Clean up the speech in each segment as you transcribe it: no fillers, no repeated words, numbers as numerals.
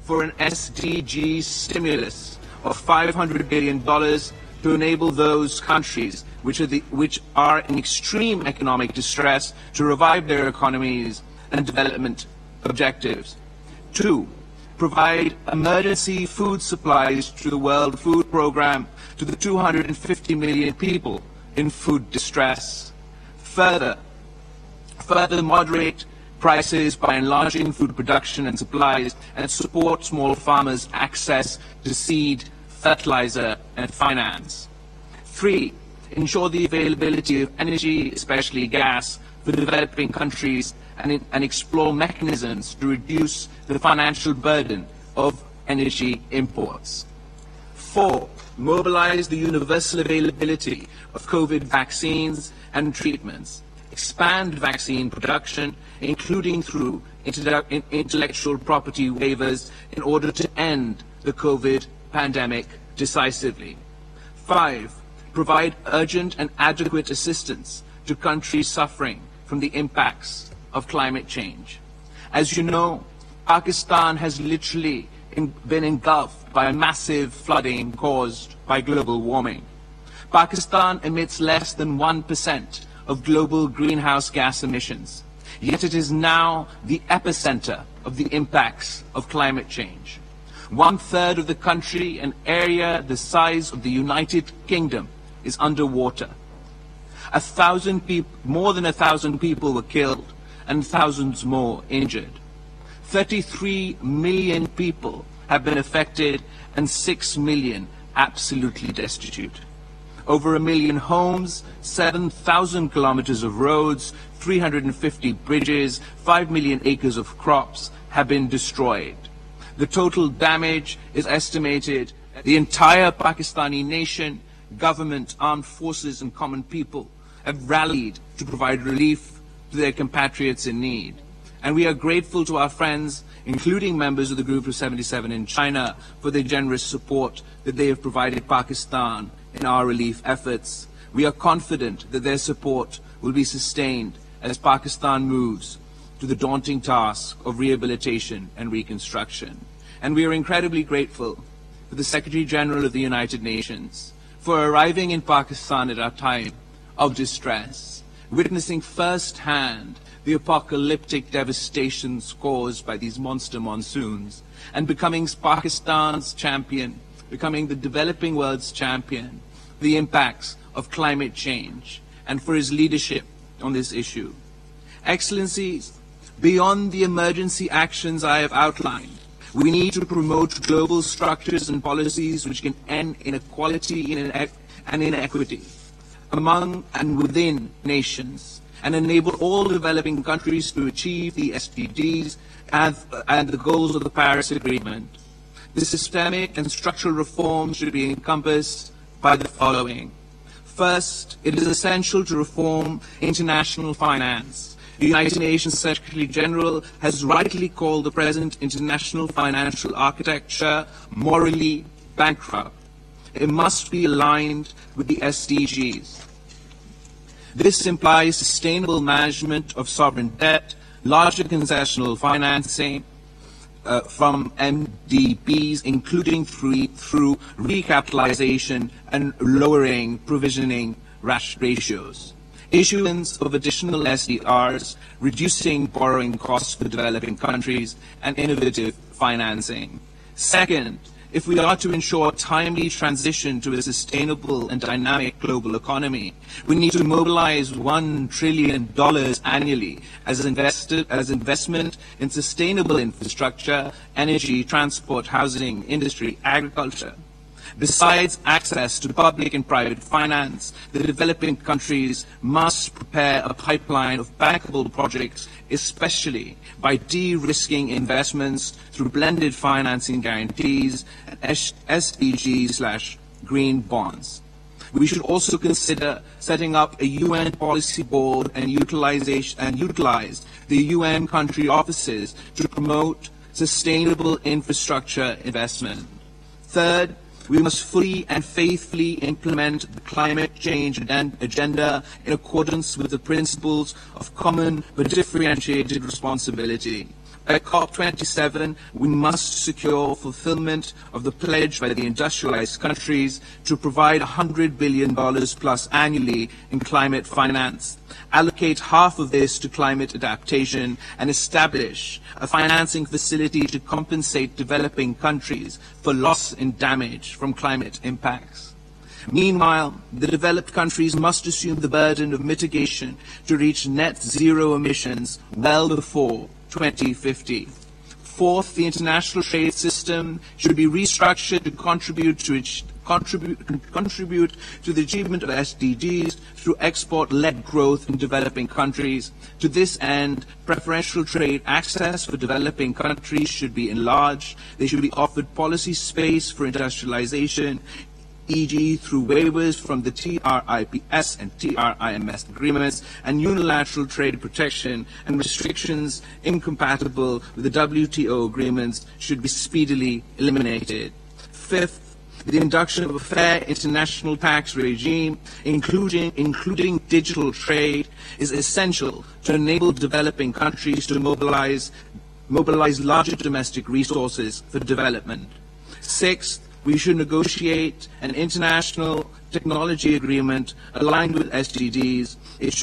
for an SDG stimulus of $500 billion to enable those countries which are in extreme economic distress to revive their economies and development objectives. 2, provide emergency food supplies to the World Food Programme to the 250 million people in food distress. Further moderate prices by enlarging food production and supplies, and support small farmers' access to seed, fertilizer, and finance. 3, ensure the availability of energy, especially gas, for developing countries and explore mechanisms to reduce the financial burden of energy imports. 4, mobilize the universal availability of COVID vaccines and treatments. Expand vaccine production, including through intellectual property waivers, in order to end the COVID pandemic decisively. 5, provide urgent and adequate assistance to countries suffering from the impacts of climate change. As you know, Pakistan has literally been engulfed by massive flooding caused by global warming. Pakistan emits less than 1% of global greenhouse gas emissions, yet it is now the epicenter of the impacts of climate change. 1/3 of the country, an area the size of the United Kingdom, is underwater. More than 1,000 people were killed and thousands more injured. 33 million people have been affected and 6 million absolutely destitute. Over 1 million homes, 7,000 kilometers of roads, 350 bridges, 5 million acres of crops have been destroyed. The total damage is estimated. The entire Pakistani nation, government, armed forces, and common people have rallied to provide relief to their compatriots in need. And we are grateful to our friends, including members of the Group of 77 in China, for their generous support that they have provided Pakistan in our relief efforts. We are confident that their support will be sustained as Pakistan moves to the daunting task of rehabilitation and reconstruction. And we are incredibly grateful to the Secretary General of the United Nations for arriving in Pakistan at a time of distress, witnessing firsthand the apocalyptic devastations caused by these monster monsoons, and becoming Pakistan's champion, becoming the developing world's champion, the impacts of climate change, and for his leadership on this issue. Excellencies, beyond the emergency actions I have outlined, we need to promote global structures and policies which can end inequality and inequity among and within nations, and enable all developing countries to achieve the SDGs and the goals of the Paris Agreement. The systemic and structural reforms should be encompassed by the following. First, it is essential to reform international finance. The United Nations Secretary General has rightly called the present international financial architecture morally bankrupt. It must be aligned with the SDGs. This implies sustainable management of sovereign debt, larger concessional financing from MDBs, including through recapitalization and lowering provisioning ratios. Issuance of additional SDRs, reducing borrowing costs for developing countries, and innovative financing. Second, if we are to ensure timely transition to a sustainable and dynamic global economy, we need to mobilize $1 trillion annually as investment in sustainable infrastructure, energy, transport, housing, industry, agriculture. Besides access to public and private finance, the developing countries must prepare a pipeline of bankable projects, especially by de-risking investments through blended financing guarantees and SDG/green bonds. We should also consider setting up a UN policy board and utilize the UN country offices to promote sustainable infrastructure investment. Third, we must fully and faithfully implement the climate change agenda in accordance with the principles of common but differentiated responsibility. By COP27, we must secure fulfillment of the pledge by the industrialized countries to provide $100 billion plus annually in climate finance, allocate half of this to climate adaptation, and establish a financing facility to compensate developing countries for loss and damage from climate impacts. Meanwhile, the developed countries must assume the burden of mitigation to reach net zero emissions well before 2050. Fourth, the international trade system should be restructured to contribute to the achievement of SDGs through export-led growth in developing countries. To this end, preferential trade access for developing countries should be enlarged. They should be offered policy space for industrialization, e.g. through waivers from the TRIPS and TRIMS agreements, and unilateral trade protection and restrictions incompatible with the WTO agreements should be speedily eliminated. Fifth, the induction of a fair international tax regime, including digital trade, is essential to enable developing countries to mobilize larger domestic resources for development. Sixth, we should negotiate an international technology agreement aligned with SDGs. It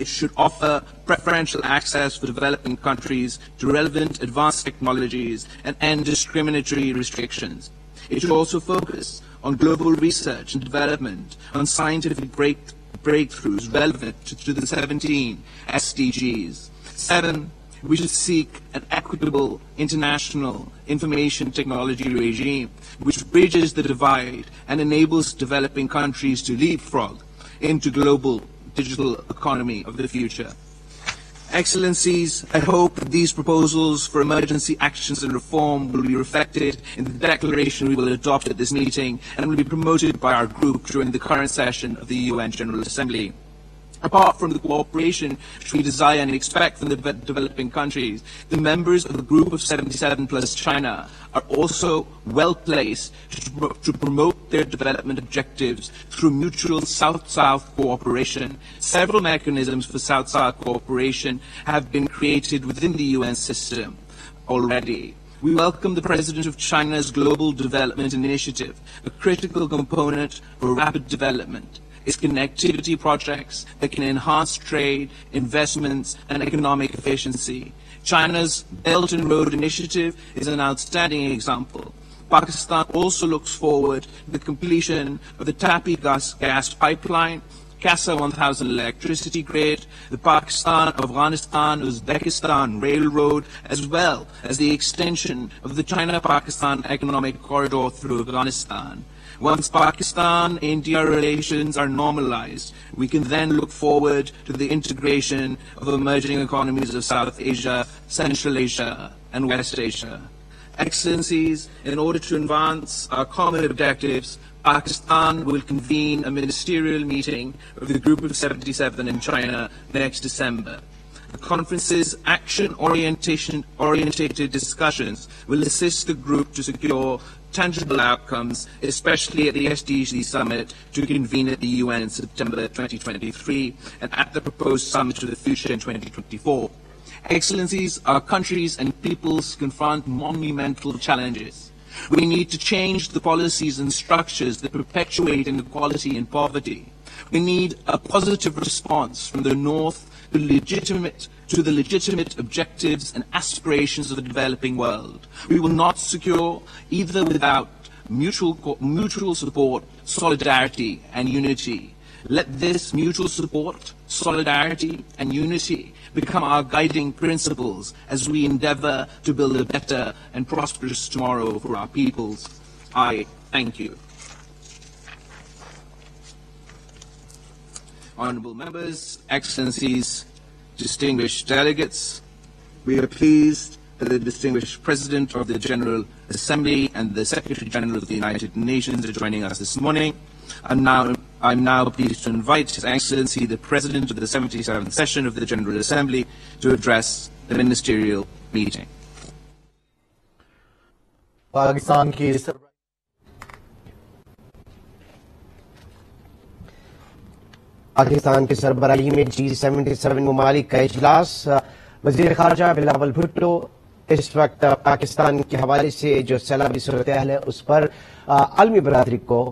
should offer preferential access for developing countries to relevant advanced technologies and end discriminatory restrictions. It should also focus on global research and development, on scientific breakthroughs relevant to the 17 SDGs. 7, we should seek an equitable international information technology regime which bridges the divide and enables developing countries to leapfrog into global digital economy of the future. Excellencies, I hope these proposals for emergency actions and reform will be reflected in the declaration we will adopt at this meeting and will be promoted by our group during the current session of the UN General Assembly. Apart from the cooperation which we desire and expect from the developing countries, the members of the Group of 77 plus China are also well placed to promote their development objectives through mutual South-South cooperation. Several mechanisms for South-South cooperation have been created within the UN system already. We welcome the President of China's Global Development Initiative, a critical component for rapid development. Its connectivity projects that can enhance trade, investments, and economic efficiency. China's Belt and Road Initiative is an outstanding example. Pakistan also looks forward to the completion of the Tapi gas pipeline, CASA 1000 electricity grid, the Pakistan-Afghanistan-Uzbekistan railroad, as well as the extension of the China-Pakistan economic corridor through Afghanistan. Once Pakistan-India relations are normalized, we can then look forward to the integration of emerging economies of South Asia, Central Asia, and West Asia. Excellencies, in order to advance our common objectives, Pakistan will convene a ministerial meeting of the Group of 77 in China next December. The conference's action-orientated discussions will assist the group to secure tangible outcomes, especially at the SDG Summit to convene at the UN in September 2023 and at the proposed Summit to the Future in 2024. Excellencies, our countries and peoples confront monumental challenges. We need to change the policies and structures that perpetuate inequality and poverty. We need a positive response from the North to the legitimate objectives and aspirations of the developing world. We will not secure either without mutual support, solidarity, and unity. Let this mutual support, solidarity, and unity become our guiding principles as we endeavor to build a better and prosperous tomorrow for our peoples. I thank you. Honorable members, excellencies, distinguished delegates, we are pleased that the distinguished President of the General Assembly and the Secretary General of the United Nations are joining us this morning. I'm now pleased to invite His Excellency, the President of the 77th session of the General Assembly, to address the ministerial meeting. Pakistan की सरबराही में G77 ममालिक का इजलास, वज़ीर ख़ारजा बिलावल भुट्टो, इस वक्त पाकिस्तान के हवाले से जो सैलाबी सूरत हाल है उस पर आलमी बरादरी को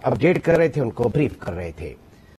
अपडेट कर रहे थे, उनको ब्रीफ कर रहे थे।